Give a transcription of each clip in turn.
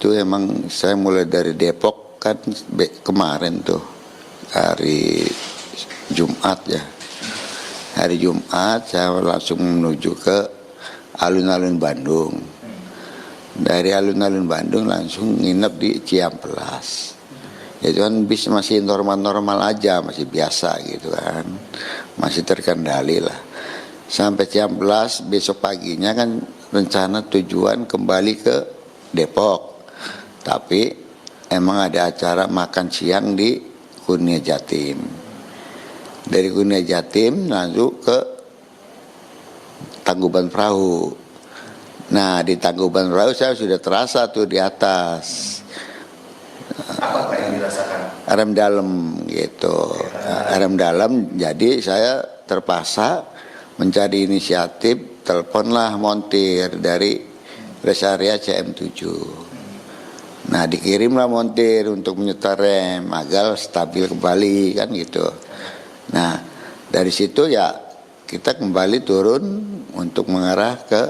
itu emang saya mulai dari Depok kan kemarin tuh hari Jumat ya. Hari Jumat saya langsung menuju ke alun-alun Bandung. Dari alun-alun Bandung langsung nginep di Ciamplas. Itu kan bis masih normal-normal aja, masih biasa gitu kan. Masih terkendali lah. Sampai Ciamplas besok paginya kan rencana tujuan kembali ke Depok. Tapi emang ada acara makan siang di Kurnia Jatim. Dari Kurnia Jatim langsung ke Tangkuban Perahu. Nah di Tangkuban Perahu saya sudah terasa tuh di atas. Apa Pak yang dirasakan? Rem dalam gitu. Rem dalam, jadi saya terpaksa mencari inisiatif, teleponlah montir dari rest area CM7. Nah dikirimlah montir untuk menyetar rem agar stabil kembali kan gitu. Nah dari situ ya kita kembali turun untuk mengarah ke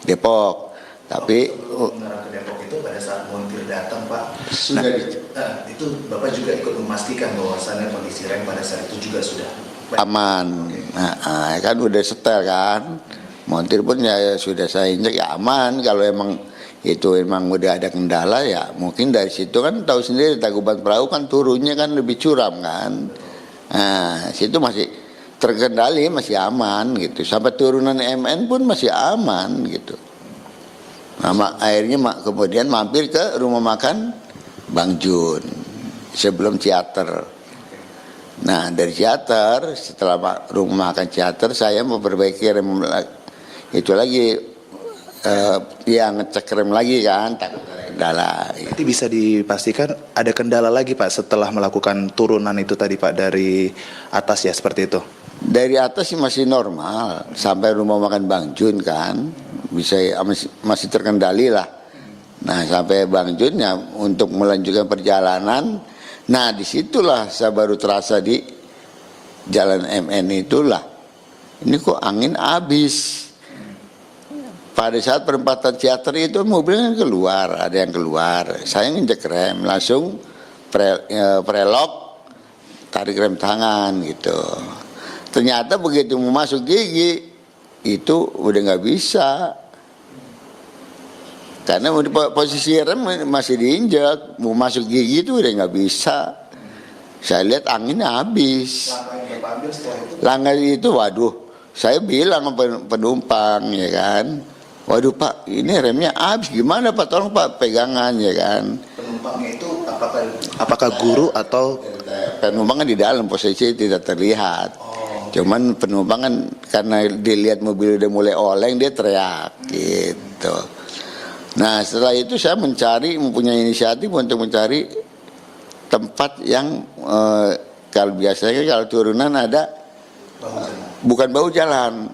Depok. Tapi mengarah ke Depok itu pada saat montir datang Pak, sudah itu Bapak juga ikut memastikan bahwasannya kondisi rem pada saat itu juga sudah aman. Nah, kan udah setel kan. Montir pun ya sudah saya injek ya aman. Kalau emang itu emang udah ada kendala ya mungkin dari situ kan tahu sendiri Tangkuban Perahu kan turunnya kan lebih curam kan. Nah, situ masih terkendali, masih aman gitu. Sampai turunan MN pun masih aman gitu. Nah, akhirnya kemudian mampir ke rumah makan Bang Jun sebelum teater. Nah dari teater, setelah rumah makan teater saya memperbaiki rem itu lagi, yang ngecek rem lagi kan, takut kendala. Nanti bisa dipastikan ada kendala lagi Pak setelah melakukan turunan itu tadi Pak dari atas ya seperti itu? Dari atas sih masih normal sampai rumah makan Bang Jun kan bisa masih terkendali lah. Nah sampai Bang Jun ya untuk melanjutkan perjalanan. Nah disitulah saya baru terasa di jalan MN itulah ini kok angin habis. Pada saat perempatan teater itu mobilnya keluar, ada yang keluar. Saya nginjek rem langsung prelok tarik rem tangan gitu. Ternyata begitu mau masuk gigi itu udah nggak bisa karena posisi rem masih diinjak, mau masuk gigi itu udah nggak bisa. Saya lihat anginnya habis. Langkah itu waduh, saya bilang ke penumpang ya kan, waduh Pak ini remnya habis gimana Pak, tolong Pak pegangan ya kan. Penumpangnya itu apakah guru atau penumpang kan di dalam posisi tidak terlihat. Cuman penumpang kan karena dilihat mobil udah mulai oleng dia teriak gitu. Nah setelah itu saya mempunyai inisiatif untuk mencari tempat yang kalau biasanya kalau turunan ada bukan bahu jalan,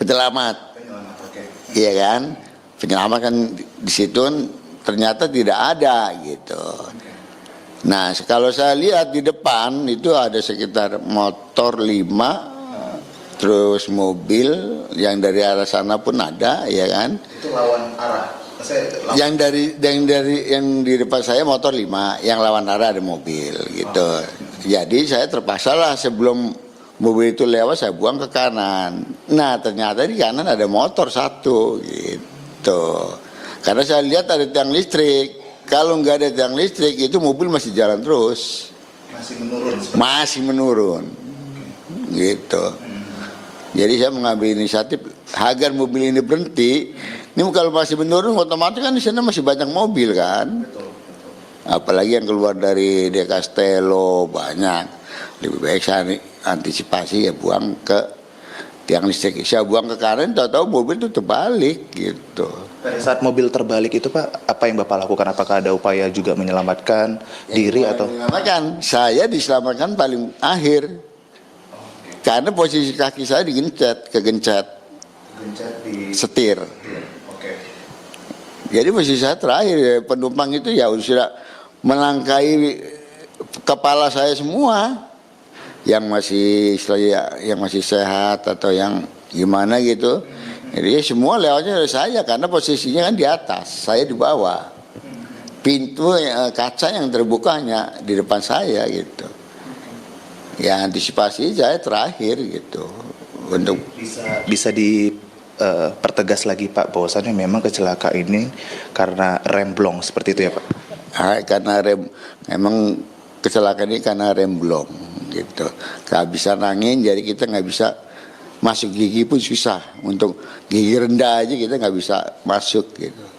penyelamat, iya kan? Penyelamat kan di situ ternyata tidak ada gitu. Nah kalau saya lihat di depan itu ada sekitar motor 5, terus mobil yang dari arah sana pun ada ya kan. Itu lawan arah. Yang di depan saya motor 5, yang lawan arah ada mobil gitu. Jadi saya terpaksa lah sebelum mobil itu lewat saya buang ke kanan. Nah ternyata di kanan ada motor 1 gitu. Karena saya lihat ada tiang listrik. Kalau nggak ada tiang listrik itu mobil masih jalan terus. Masih menurun. Gitu. Jadi saya mengambil inisiatif agar mobil ini berhenti. Ini kalau masih menurun otomatis kan di sana masih banyak mobil kan. Apalagi yang keluar dari De Castello banyak. Lebih baik saya antisipasi ya buang ke tiang listrik. Saya buang ke kanan, tahu-tahu mobil itu terbalik gitu. Pada saat mobil terbalik itu Pak, apa yang Bapak lakukan? Apakah ada upaya juga menyelamatkan diri atau? Menyelamatkan, saya diselamatkan paling akhir. Karena posisi kaki saya kegencet di setir. Oke. Jadi posisi saya terakhir ya, penumpang itu ya sudah melangkahi kepala saya semua. Yang masih sehat atau yang gimana gitu. Jadi semua lewatnya dari saya karena posisinya kan di atas, saya di bawah. Pintu kaca yang terbukanya di depan saya gitu. Ya antisipasi saya terakhir gitu untuk Bisa dipertegas lagi Pak bahwasannya memang kecelakaan ini karena remblong seperti itu ya Pak. karena memang kecelakaan ini karena rem blong gitu. Kehabisan angin jadi kita nggak bisa masuk gigi pun susah. Untuk gigi rendah aja kita nggak bisa masuk gitu.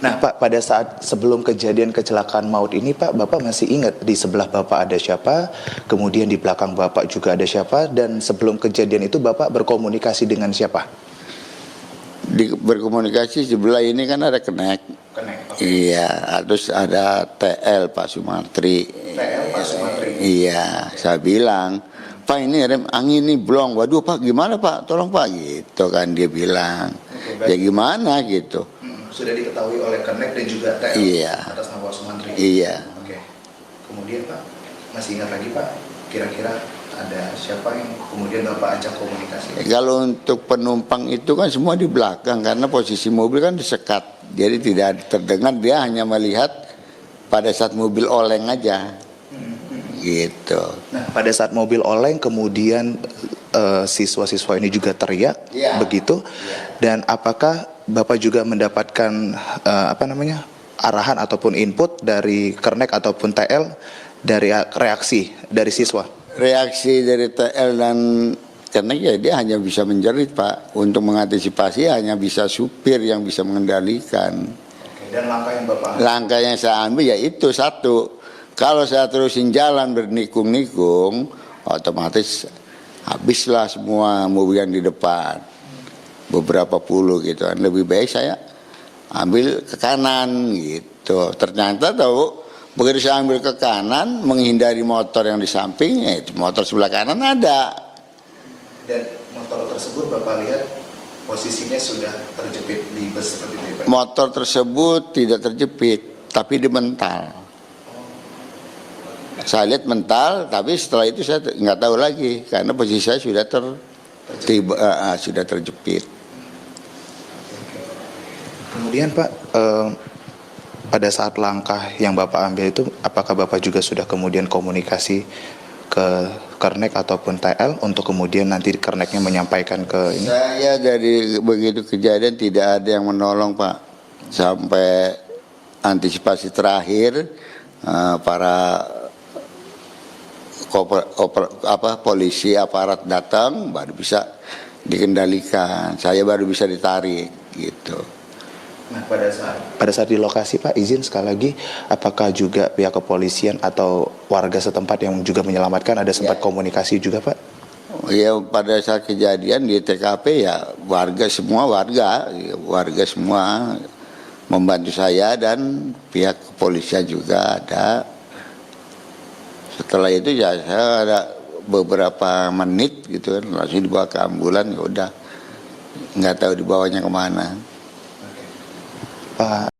Nah Pak, pada saat sebelum kejadian kecelakaan maut ini Pak, Bapak masih ingat di sebelah Bapak ada siapa, kemudian di belakang Bapak juga ada siapa, dan sebelum kejadian itu Bapak berkomunikasi dengan siapa? Berkomunikasi sebelah ini kan ada Kenek. Iya, terus ada TL Pak Sumantri. Iya, saya bilang, Pak ini rem angin ini blong. Waduh Pak, gimana Pak? Tolong Pak gitu kan dia bilang. Ya gimana gitu. Sudah diketahui oleh Kenek dan juga TL Iya. atas nama Sumantri. Iya. Oke. Kemudian Pak, masih ingat lagi Pak, kira-kira ada siapa yang kemudian Bapak ajak komunikasi? Kalau untuk penumpang itu kan semua di belakang karena posisi mobil kan disekat. Jadi tidak terdengar, dia hanya melihat pada saat mobil oleng aja. Gitu. Nah, pada saat mobil oleng kemudian siswa-siswa ini juga teriak, Iya. begitu. Dan apakah Bapak juga mendapatkan arahan ataupun input dari Kernek ataupun TL dari reaksi dari siswa? Reaksi dari TL dan karena ya dia hanya bisa menjerit Pak. Untuk mengantisipasi hanya bisa supir yang bisa mengendalikan. Oke, dan langkah yang Bapak Langkah yang saya ambil ya itu satu. Kalau saya terusin jalan bernikung-nikung, otomatis habislah semua mobil yang di depan. Beberapa puluh gitu kan. Lebih baik saya ambil ke kanan gitu. Ternyata tahu begitu saya ambil ke kanan menghindari motor yang di sampingnya, itu motor sebelah kanan ada. dan motor tersebut Bapak lihat posisinya sudah terjepit di bus seperti itu Pak? Motor tersebut tidak terjepit, tapi dimental. Saya lihat mental, tapi setelah itu saya nggak tahu lagi karena posisi saya sudah sudah terjepit. Kemudian Pak, pada saat langkah yang Bapak ambil itu, apakah Bapak juga sudah kemudian komunikasi ke Kernek ataupun TL untuk kemudian nanti Kerneknya menyampaikan ke ini? Saya dari begitu kejadian tidak ada yang menolong Pak. Sampai antisipasi terakhir para polisi aparat datang baru bisa dikendalikan. Saya baru bisa ditarik gitu. Nah, pada saat di lokasi Pak, izin sekali lagi, apakah juga pihak kepolisian atau warga setempat yang juga menyelamatkan ada sempat komunikasi juga Pak? Ya pada saat kejadian di TKP ya warga semua membantu saya dan pihak kepolisian juga ada. Setelah itu ya saya ada beberapa menit gitu kan langsung dibawa ke ambulan, ya udah nggak tahu dibawanya kemana. Pak